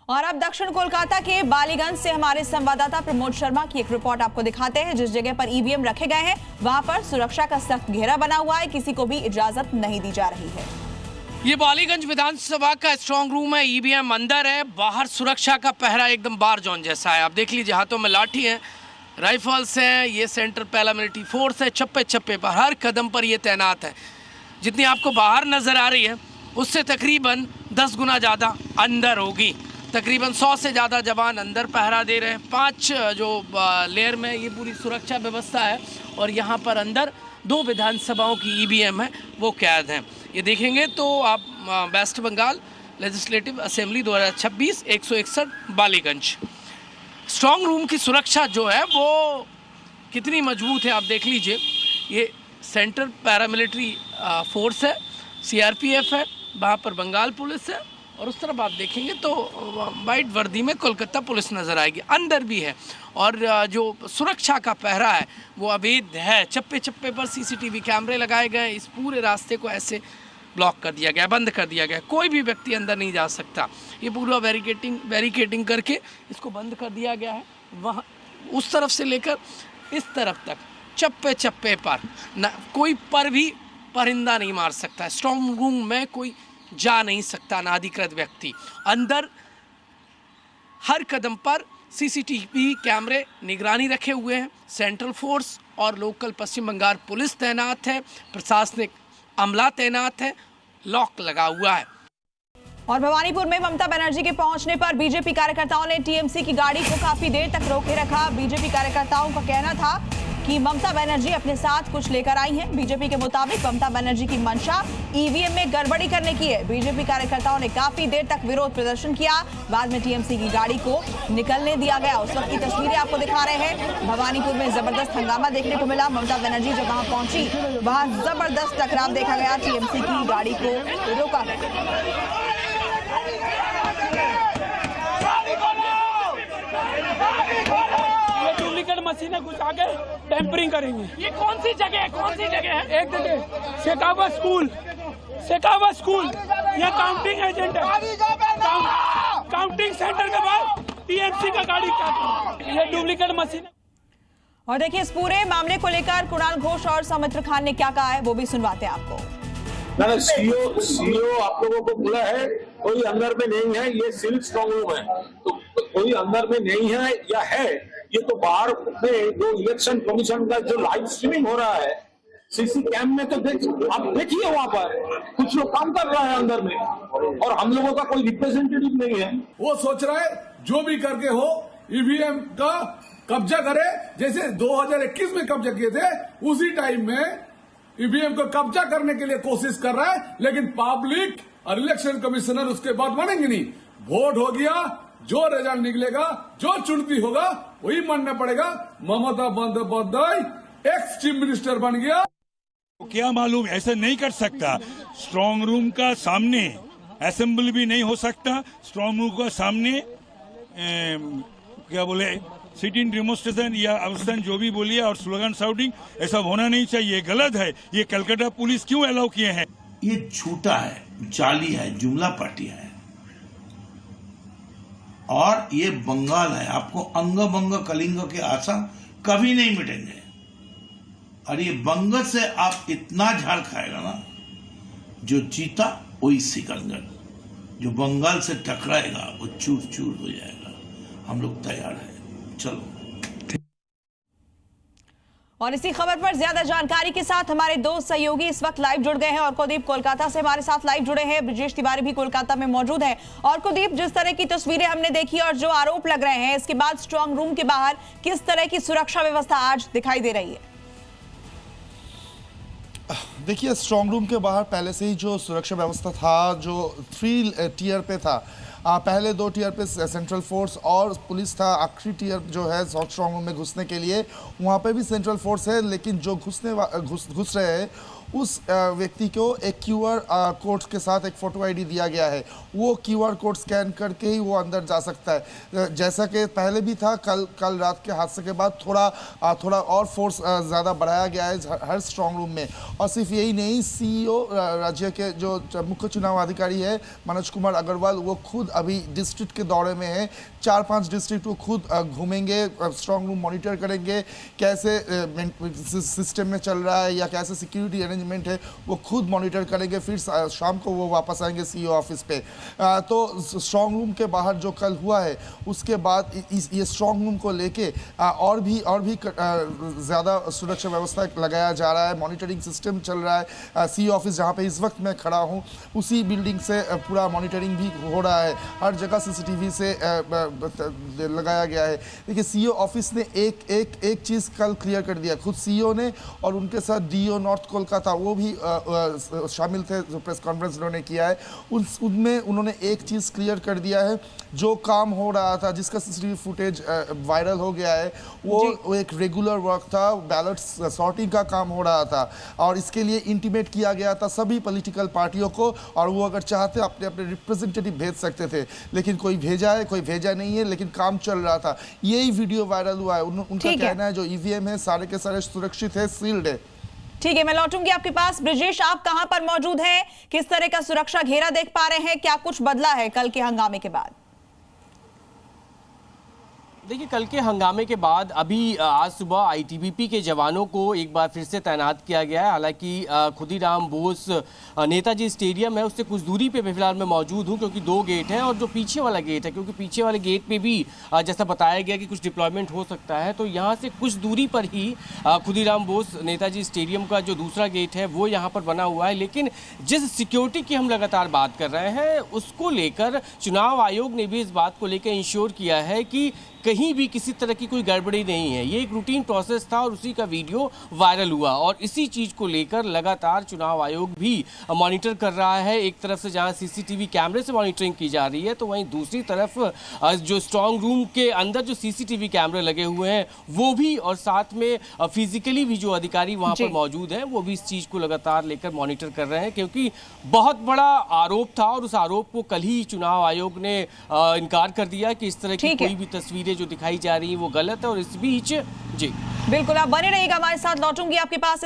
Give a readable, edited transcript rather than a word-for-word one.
और अब दक्षिण कोलकाता के बालीगंज से हमारे संवाददाता प्रमोद शर्मा की एक रिपोर्ट आपको दिखाते हैं। जिस जगह पर ईवीएम रखे गए हैं वहां पर सुरक्षा का सख्त घेरा बना हुआ है, किसी को भी इजाजत नहीं दी जा रही है। ये बालीगंज विधानसभा का स्ट्रांग रूम है, ईवीएम अंदर है, बाहर सुरक्षा का पहरा एकदम बार जोन जैसा है। आप देख लीजिए, हाथों में लाठी है, राइफल्स हैं, ये सेंट्रल पैरामिलिट्री फोर्स है, चप्पे चप्पे पर हर कदम पर ये तैनात है। जितनी आपको बाहर नजर आ रही है उससे तकरीबन 10 गुना ज़्यादा अंदर होगी। तकरीबन 100 से ज़्यादा जवान अंदर पहरा दे रहे हैं। 5 जो लेयर में ये पूरी सुरक्षा व्यवस्था है और यहाँ पर अंदर 2 विधानसभाओं की ईवीएम है, वो कैद हैं। ये देखेंगे तो आप West Bengal legislative assembly 2026 161 Ballygunge. Strong room की सुरक्षा जो है वो कितनी मजबूत है आप देख लीजिए। ये सेंट्रल पैरामिलिट्री फोर्स है, सीआरपीएफ है, वहाँ पर बंगाल पुलिस है और उस तरफ आप देखेंगे तो वाइट वर्दी में कोलकाता पुलिस नज़र आएगी। अंदर भी है और जो सुरक्षा का पहरा है वो अवैध है। चप्पे चप्पे पर सीसीटीवी कैमरे लगाए गए। इस पूरे रास्ते को ऐसे ब्लॉक कर दिया गया, बंद कर दिया गया, कोई भी व्यक्ति अंदर नहीं जा सकता। ये पूरा बैरिकेडिंग करके इसको बंद कर दिया गया है। वहाँ उस तरफ से लेकर इस तरफ तक चप्पे चप्पे पर न कोई पर भी परिंदा नहीं मार सकता। स्ट्रॉन्ग रूम में कोई जा नहीं सकता ना अधिकृत व्यक्ति। अंदर हर कदम पर सीसीटीवी कैमरे निगरानी रखे हुए हैं। सेंट्रल फोर्स और लोकल पश्चिम बंगाल पुलिस तैनात है, प्रशासनिक अमला तैनात है, लॉक लगा हुआ है। और भवानीपुर में ममता बनर्जी के पहुंचने पर बीजेपी कार्यकर्ताओं ने टीएमसी की गाड़ी को काफी देर तक रोके रखा। बीजेपी कार्यकर्ताओं का कहना था कि ममता बनर्जी अपने साथ कुछ लेकर आई हैं। बीजेपी के मुताबिक ममता बनर्जी की मंशा ईवीएम में गड़बड़ी करने की है। बीजेपी कार्यकर्ताओं ने काफी देर तक विरोध प्रदर्शन किया। बाद में टीएमसी की गाड़ी को निकलने दिया गया। उस वक्त की तस्वीरें आपको दिखा रहे हैं। भवानीपुर में जबरदस्त हंगामा देखने को मिला। ममता बनर्जी जब वहां पहुंची वहां जबरदस्त टकराव देखा गया। टीएमसी की गाड़ी को रोका गया। मशीनें कुछ आगे टेम्परिंग करेंगे। ये कौन सी जगह है? कौन सी जगह है? एक जगह शेखावत स्कूल ये काउंटिंग एजेंट है। काउंटिंग सेंटर के बाद टीएमसी का गाड़ी काट, ये डुप्लीकेट मशीन। और देखिए इस पूरे मामले को लेकर कुणाल घोष और सौमित्र खान ने क्या कहा है वो भी सुनवाते हैं आपको। सीओ आप लोगों को बोला है कोई अंदर में नहीं है, ये सिविल स्ट्रांग रूम है, तो कोई अंदर में नहीं है या है ये तो बाहर में जो इलेक्शन कमीशन का जो लाइव स्ट्रीमिंग हो रहा है सीसी कैम में तो आप देखिए वहां पर कुछ लोग काम कर रहा है अंदर में और हम लोगों का कोई रिप्रेजेंटेटिव नहीं है। वो सोच रहा है जो भी करके हो ईवीएम का कब्जा करे, जैसे 2021 में कब्जा किए थे उसी टाइम में ईवीएम को कब्जा करने के लिए कोशिश कर रहा है। लेकिन पब्लिक और इलेक्शन कमिश्नर उसके बाद मानेंगे नहीं। वोट हो गया, जो रिजल्ट निकलेगा, जो चुनती होगा वही मानना पड़ेगा। ममता बंदोपाध्याय एक्स चीफ मिनिस्टर बन गया। क्या मालूम, ऐसे नहीं कर सकता। स्ट्रांग रूम का सामने असेंबली भी नहीं हो सकता। स्ट्रांग रूम का सामने क्या बोले सिटिंग डेमोन्स्ट्रेशन या अवस्थान जो भी बोलिए और स्लोगन शाउटिंग ऐसा होना नहीं चाहिए, गलत है। ये कलकत्ता पुलिस क्यों अलाउ किए हैं? ये झूठा है, जाली है, जुमला पार्टियां है और ये बंगाल है। आपको अंग बंग कलिंग के आशा कभी नहीं मिटेंगे और ये बंग से आप इतना झाड़ खाएगा ना, जो जीता वही सिकंदर, जो बंगाल से टकराएगा वो चूर चूर हो जाएगा। हम लोग तैयार हैं, चलो। और इसी खबर पर ज्यादा जानकारी के साथ हमारे 2 सहयोगी इस वक्त लाइव जुड़ गए हैं। और कुलदीप कोलकाता से हमारे साथ लाइव जुड़े हैं, ब्रजेश तिवारी भी कोलकाता में मौजूद हैं। और कुलदीप, जिस तरह की तस्वीरें हमने देखी और जो आरोप लग रहे हैं, इसके बाद स्ट्रांग रूम के बाहर किस तरह की सुरक्षा व्यवस्था आज दिखाई दे रही है? देखिए, स्ट्रांग रूम के बाहर पहले से ही जो सुरक्षा व्यवस्था था, जो 3 टियर पे था। पहले 2 टियर पे सेंट्रल फोर्स और पुलिस था। आखिरी टियर जो है स्ट्रांग रूम में घुसने के लिए वहाँ पे भी सेंट्रल फोर्स है, लेकिन जो घुस रहे हैं उस व्यक्ति को एक QR कोड के साथ एक फोटो ID दिया गया है। वो QR कोड स्कैन करके ही वो अंदर जा सकता है। जैसा कि पहले भी था, कल रात के हादसे के बाद थोड़ा और फोर्स ज़्यादा बढ़ाया गया है हर स्ट्रांग रूम में। और सिर्फ यही नहीं, CEO राज्य के जो मुख्य चुनाव अधिकारी है मनोज कुमार अग्रवाल, वो खुद अभी डिस्ट्रिक्ट के दौरे में है। 4-5 डिस्ट्रिक्ट वो खुद घूमेंगे, स्ट्रांग रूम मॉनिटर करेंगे, कैसे सिस्टम में चल रहा है या कैसे सिक्योरिटी अरेंजमेंट है वो खुद मॉनिटर करेंगे। फिर शाम को वो वापस आएंगे CEO ऑफिस पे। तो स्ट्रांग रूम के बाहर जो कल हुआ है उसके बाद ये स्ट्रांग रूम को लेके और भी ज़्यादा सुरक्षा व्यवस्था लगाया जा रहा है। मॉनिटरिंग सिस्टम चल रहा है। CEO ऑफिस जहाँ पे इस वक्त मैं खड़ा हूँ उसी बिल्डिंग से पूरा मॉनिटरिंग भी हो रहा है। हर जगह CCTV से लगाया गया है। देखिए, CEO ऑफिस ने एक चीज़ कल क्लियर कर दिया, खुद CEO ने, और उनके साथ DO नॉर्थ कोलकाता वो भी शामिल थे जो प्रेस कॉन्फ्रेंस उन्होंने किया है। उनमें उन्होंने एक चीज़ क्लियर कर दिया है, जो काम हो रहा था जिसका CCTV फुटेज वायरल हो गया है वो एक रेगुलर वर्क था, बैलेट सॉर्टिंग का काम हो रहा था और इसके लिए इंटीमेट किया गया था सभी पॉलिटिकल पार्टियों को, और वो अगर चाहते अपने अपने रिप्रेजेंटेटिव भेज सकते थे, लेकिन कोई भेजा है कोई भेजा नहीं है, लेकिन काम चल रहा था। यही वीडियो वायरल हुआ है। उनका कहना है जो EVM है सारे के सारे सुरक्षित है, सील्ड है। ठीक है, मैं लौटूंगी आपके पास। ब्रिजेश, आप कहां पर मौजूद हैं? किस तरह का सुरक्षा घेरा देख पा रहे हैं? क्या कुछ बदला है कल के हंगामे के बाद? देखिए, कल के हंगामे के बाद अभी आज सुबह ITBP के जवानों को एक बार फिर से तैनात किया गया है। हालांकि खुदीराम बोस नेताजी स्टेडियम है उससे कुछ दूरी पे मैं फिलहाल मैं मौजूद हूं, क्योंकि 2 गेट हैं और जो पीछे वाला गेट है, क्योंकि पीछे वाले गेट पे भी जैसा बताया गया कि कुछ डिप्लॉयमेंट हो सकता है, तो यहाँ से कुछ दूरी पर ही खुदीराम बोस नेताजी स्टेडियम का जो दूसरा गेट है वो यहाँ पर बना हुआ है। लेकिन जिस सिक्योरिटी की हम लगातार बात कर रहे हैं उसको लेकर चुनाव आयोग ने भी इस बात को लेकर इंश्योर किया है कि कहीं भी किसी तरह की कोई गड़बड़ी नहीं है। ये एक रूटीन प्रोसेस था और उसी का वीडियो वायरल हुआ और इसी चीज़ को लेकर लगातार चुनाव आयोग भी मॉनिटर कर रहा है। एक तरफ से जहां CCTV कैमरे से मॉनिटरिंग की जा रही है, तो वहीं दूसरी तरफ जो स्ट्रांग रूम के अंदर जो CCTV कैमरे लगे हुए हैं वो भी, और साथ में फिजिकली भी जो अधिकारी वहां पर मौजूद हैं वो भी इस चीज़ को लगातार लेकर मॉनिटर कर रहे हैं, क्योंकि बहुत बड़ा आरोप था और उस आरोप को कल ही चुनाव आयोग ने इनकार कर दिया कि इस तरह की कोई भी तस्वीरें जो दिखाई जा रही है वो गलत है। और इस बीच जी बिल्कुल, आप बने रहिएगा हमारे साथ, लौटूंगी आपके पास।